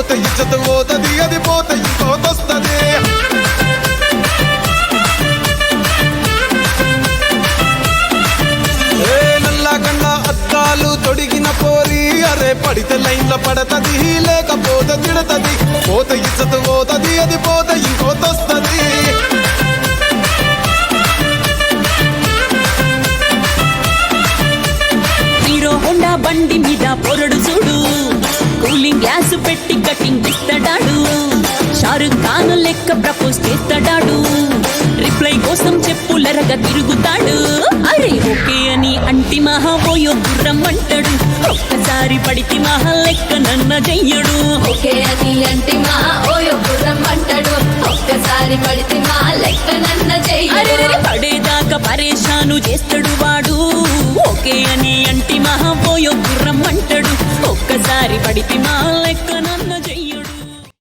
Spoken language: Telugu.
పోతే ఇజ్జత్ పోతది అది పోతే ఇంకోతొస్తది నల్లగండ అద్దాలు తొడిగిన పోరి అరే పడితే లైన్ల పడతది లేకపోతే తిడతది పోతే ఇజ్జత్ పోతది అది పోతే ఇంకోతొస్తది హీరో హోండా బండి మీద పొరడు చూడు కూలింగ్ గ్లాస్ పెట్టి కటింగ్ ఇస్తాడాడు షారుఖ్ ఖాన్ లెక్క ప్రపోజ్ చేస్తాడాడు రిప్లై కోసం చెప్పులరగా తిరుగుతాడు అరే ఓకే అని అంటి మహాబోయో గుర్రం అంటాడు ఒక్కసారి పడితి మహా లెక్క నన్న చెయ్యడు ఓకే అని అంటి మా ఓయో గుర్రం అంటాడు ఒక్కసారి పడితే మా లెక్క నన్న అరే చెయ్యడు పడేదాకా పరేషాను చేస్తాడు వాడు ఓకే అని అంటి మహాబోయో గుర్రం అంటాడు ఒక్కసారి పడితి మా